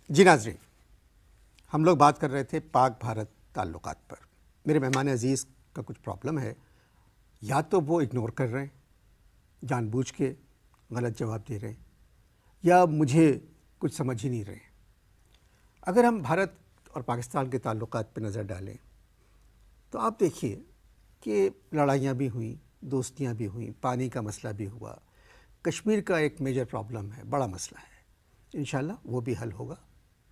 جی ناظرین، ہم لوگ بات کر رہے تھے پاک بھارت تعلقات پر۔ میرے مہمان عزیز کا کچھ پرابلم ہے، یا تو وہ اگنور کر رہے ہیں، جان بوجھ کے غلط جواب دے رہے ہیں، یا مجھے کچھ سمجھ ہی نہیں رہے ہیں۔ اگر ہم بھارت اور پاکستان کے تعلقات پہ نظر ڈالیں تو آپ دیکھیے کہ لڑائیاں بھی ہوئیں، دوستیاں بھی ہوئیں، پانی کا مسئلہ بھی ہوا، کشمیر کا ایک میجر پرابلم ہے، بڑا مسئلہ ہے، انشاءاللہ وہ بھی حل ہوگا،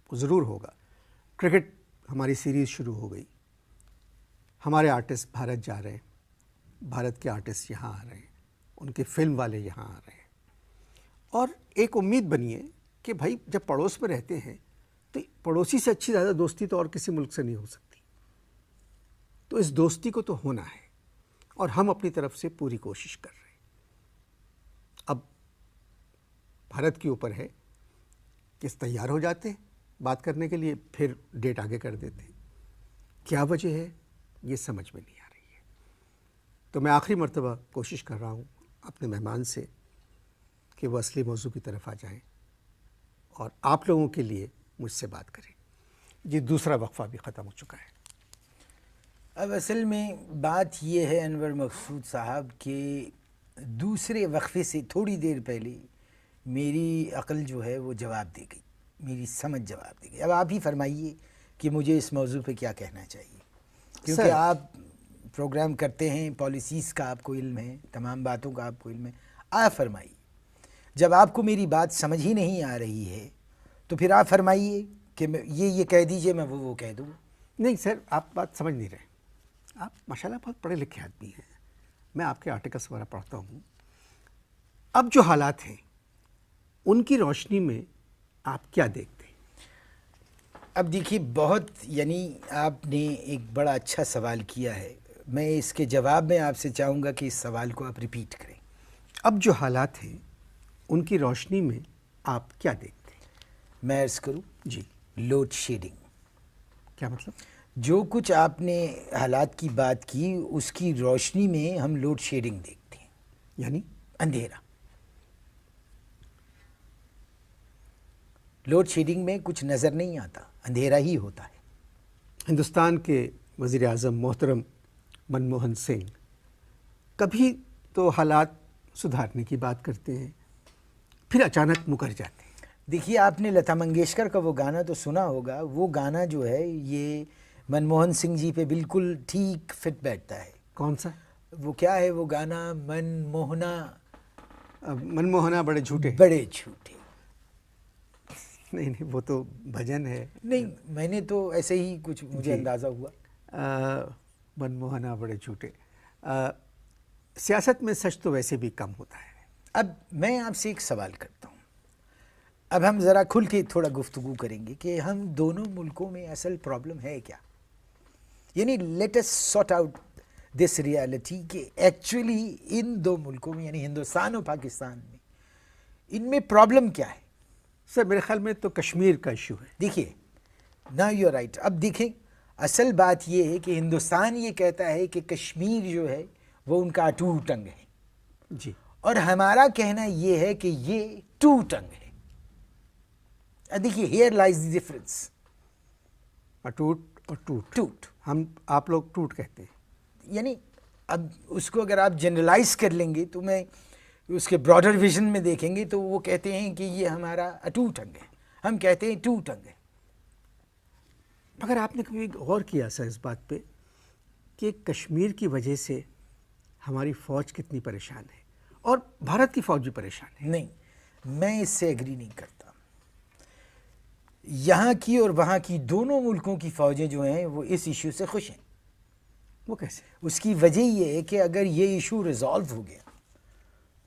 وہ ضرور ہوگا۔ کرکٹ ہماری سیریز شروع ہو گئی، ہمارے آرٹسٹ بھارت جا رہے ہیں، بھارت کے آرٹسٹ یہاں آ رہے ہیں، ان کے فلم والے یہاں آ رہے ہیں، اور ایک امید بنی ہے کہ بھائی جب پڑوس میں رہتے ہیں تو پڑوسی سے اچھی زیادہ دوستی تو اور کسی ملک سے نہیں ہو سکتی، تو اس دوستی کو تو ہونا ہے، اور ہم اپنی طرف سے پوری کوشش کر رہے ہیں۔ اب بھارت کے اوپر ہے کہ تیار ہو جاتے ہیں بات کرنے کے لیے، پھر ڈیٹ آگے کر دیتے ہیں۔ کیا وجہ ہے یہ سمجھ میں نہیں آ رہی ہے۔ تو میں آخری مرتبہ کوشش کر رہا ہوں اپنے مہمان سے کہ وہ اصلی موضوع کی طرف آ جائیں اور آپ لوگوں کے لیے مجھ سے بات کریں۔ جی دوسرا وقفہ بھی ختم ہو چکا ہے۔ اب اصل میں بات یہ ہے انور مقصود صاحب کہ دوسرے وقفے سے تھوڑی دیر پہلے میری عقل جو ہے وہ جواب دے گئی، میری سمجھ جواب دے گئی۔ اب آپ ہی فرمائیے کہ مجھے اس موضوع پہ کیا کہنا چاہیے، کیونکہ آپ پروگرام کرتے ہیں، پالیسیز کا آپ کو علم ہے، تمام باتوں کا آپ کو علم ہے۔ آپ فرمائیے، جب آپ کو میری بات سمجھ ہی نہیں آ رہی ہے تو پھر آپ فرمائیے کہ یہ کہہ دیجئے، میں وہ کہہ دوں۔ نہیں سر، آپ بات سمجھ نہیں رہے۔ آپ ماشاءاللہ بہت پڑھے لکھے آدمی ہیں، میں آپ کے آرٹیکلس وغیرہ پڑھتا ہوں۔ اب جو حالات ہیں ان کی روشنی میں آپ کیا دیکھتے ہیں؟ اب دیکھیے، بہت آپ نے ایک بڑا اچھا سوال کیا ہے۔ میں اس کے جواب میں آپ سے چاہوں گا کہ اس سوال کو آپ ریپیٹ کریں۔ اب جو حالات ہیں ان کی روشنی میں آپ کیا دیکھتے ہیں؟ میں عرض کروں، جی لوڈ شیڈنگ۔ کیا مطلب؟ جو کچھ آپ نے حالات کی بات کی اس کی روشنی میں ہم لوڈ شیڈنگ دیکھتے ہیں، یعنی اندھیرا۔ لوڈ شیڈنگ میں کچھ نظر نہیں آتا، اندھیرا ہی ہوتا ہے۔ ہندوستان کے وزیر اعظم محترم منموہن سنگھ کبھی تو حالات سدھارنے کی بات کرتے ہیں، پھر اچانک مکر جاتے ہیں۔ دیکھیے، آپ نے لتا منگیشکر کا وہ گانا تو سنا ہوگا، وہ گانا جو ہے یہ منموہن سنگھ جی پہ بالکل ٹھیک فٹ بیٹھتا ہے۔ کون سا؟ وہ کیا ہے وہ گانا؟ منموہنا منموہنا بڑے جھوٹے۔ بڑے جھوٹے۔ نہیں وہ تو بھجن ہے۔ نہیں، میں نے تو ایسے ہی کچھ مجھے اندازہ ہوا۔ منموہنا بڑے جھوٹے۔ سیاست میں سچ تو ویسے بھی کم ہوتا ہے۔ اب میں آپ سے ایک سوال کرتا ہوں، اب ہم ذرا کھل کے تھوڑا گفتگو کریں گے کہ ہم دونوں ملکوں میں اصل پرابلم ہے کیا؟ Let us sort out this reality کہ ایکچولی ان دو ملکوں میں، ہندوستان اور پاکستان میں، ان میں پرابلم کیا ہے؟ سر میرے خیال میں تو کشمیر کا ایشو ہے۔ دیکھیے، نا یو رائٹ۔ اب دیکھیں، اصل بات یہ ہے کہ ہندوستان یہ کہتا ہے کہ کشمیر جو ہے وہ ان کا اٹوٹ انگ ہے، جی، اور ہمارا کہنا یہ ہے کہ یہ ٹوٹ انگ ہے۔ دیکھیے، ہیئر لائز دی ڈفرنس۔ اٹوٹ اور ٹوٹ۔ ٹوٹ، آپ لوگ ٹوٹ کہتے ہیں۔ اب اس کو اگر آپ جنرلائز کر لیں گے تو میں اس کے براڈر ویژن میں دیکھیں گے تو وہ کہتے ہیں کہ یہ ہمارا اٹوٹ انگ ہے، ہم کہتے ہیں ٹوٹ انگ ہے۔ مگر آپ نے کبھی غور کیا سر اس بات پہ کہ کشمیر کی وجہ سے ہماری فوج کتنی پریشان ہے، اور بھارت کی فوج بھی پریشان ہے؟ نہیں، میں اس سے ایگری نہیں کرتا۔ یہاں کی اور وہاں کی دونوں ملکوں کی فوجیں جو ہیں وہ اس ایشو سے خوش ہیں۔ وہ کیسے؟ اس کی وجہ یہ ہے کہ اگر یہ ایشو ریزالو ہو گیا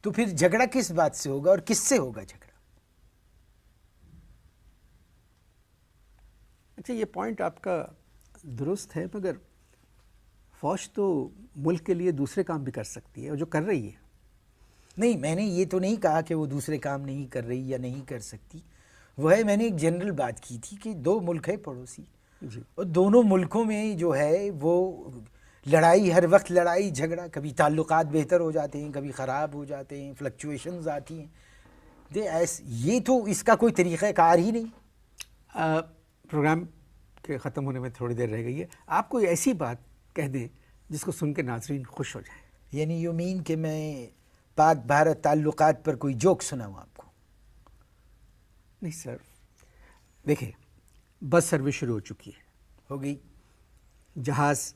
تو پھر جھگڑا کس بات سے ہوگا اور کس سے ہوگا جھگڑا؟ اچھا، یہ پوائنٹ آپ کا درست ہے، مگر فوج تو ملک کے لیے دوسرے کام بھی کر سکتی ہے، اور جو کر رہی ہے۔ نہیں، میں نے یہ تو نہیں کہا کہ وہ دوسرے کام نہیں کر رہی یا نہیں کر سکتی، وہ ہے میں نے ایک جنرل بات کی تھی کہ دو ملک ہے پڑوسی، جی، اور دونوں ملکوں میں جو ہے وہ لڑائی، ہر وقت لڑائی جھگڑا، کبھی تعلقات بہتر ہو جاتے ہیں، کبھی خراب ہو جاتے ہیں، فلکچویشنز آتی ہیں۔ یہ تو اس کا کوئی طریقہ کار ہی نہیں۔ پروگرام کے ختم ہونے میں تھوڑی دیر رہ گئی ہے. آپ کوئی ایسی بات کہہ دیں جس کو سن کے ناظرین خوش ہو جائیں. یعنی یو مین کہ میں پاک بھارت تعلقات پر کوئی جوک سناؤں آپ کو؟ نہیں سر، دیکھیں بس سروس شروع ہو چکی ہے، ہو گئی. جہاز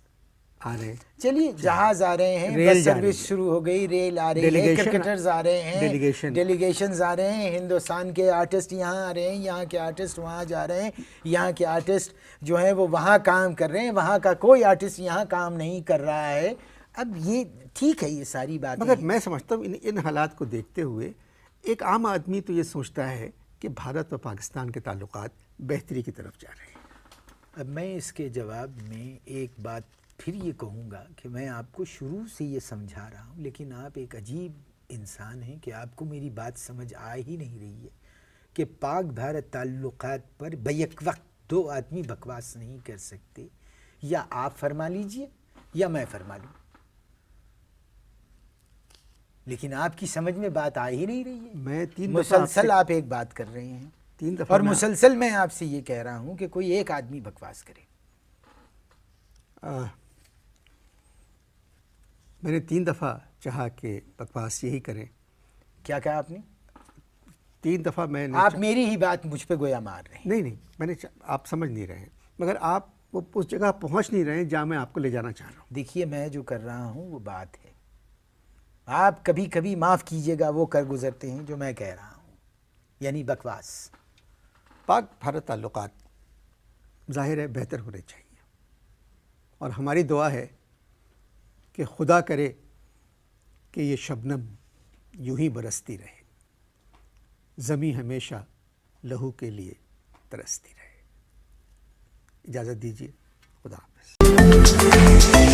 آ رہے ہیں، چلیے جہاز آ رہے ہیں، ریل بس جا رہی سروس ہے، شروع ہو گئی، ریل آ رہی ہے، ڈیلیگیشن کرکٹرز آ رہے ہیں، ڈیلیگیشنز آ رہے ہیں، ہندوستان کے آرٹسٹ یہاں آ رہے ہیں، یہاں کے آرٹسٹ وہاں جا رہے ہیں، یہاں کے آرٹسٹ جو ہیں وہ وہاں کام کر رہے ہیں، وہاں کا کوئی آرٹسٹ یہاں کام نہیں کر رہا ہے. اب یہ ٹھیک ہے، یہ ساری باتیں مگر میں سمجھتا ہوں ان حالات کو دیکھتے ہوئے ایک عام آدمی تو یہ سوچتا ہے کہ بھارت اور پاکستان کے تعلقات بہتری کی طرف جا رہے ہیں. اب میں اس کے جواب میں ایک بات پھر یہ کہوں گا کہ میں آپ کو شروع سے یہ سمجھا رہا ہوں، لیکن آپ ایک عجیب انسان ہیں کہ آپ کو میری بات سمجھ آ ہی نہیں رہی ہے کہ پاک بھارت تعلقات پر بیک وقت دو آدمی بکواس نہیں کر سکتے. یا آپ فرما لیجئے یا میں فرما لوں، لیکن آپ کی سمجھ میں بات آ ہی نہیں رہی ہے. میں 3 دفعہ مسلسل آپ ایک بات کر رہے ہیں 3 دفعہ اور مسلسل میں آپ سے یہ کہہ رہا ہوں کہ کوئی ایک آدمی بکواس کرے. میں نے 3 دفعہ چاہا کہ بکواس یہی کریں. کیا کہا آپ نے؟ 3 دفعہ میں نے آپ میری ہی بات مجھ پہ گویا مار رہے ہیں. نہیں میں نے آپ سمجھ نہیں رہے ہیں، مگر آپ وہ اس جگہ پہنچ نہیں رہے ہیں جہاں میں آپ کو لے جانا چاہ رہا ہوں. دیکھیے میں جو کر رہا ہوں وہ بات ہے، آپ کبھی کبھی معاف کیجئے گا وہ کر گزرتے ہیں جو میں کہہ رہا ہوں، یعنی بکواس. پاک بھارت تعلقات ظاہر ہے بہتر ہونے چاہیے، اور ہماری دعا ہے کہ خدا کرے کہ یہ شبنم یوں ہی برستی رہے، زمیں ہمیشہ لہو کے لیے ترستی رہے. اجازت دیجیے، خدا حافظ.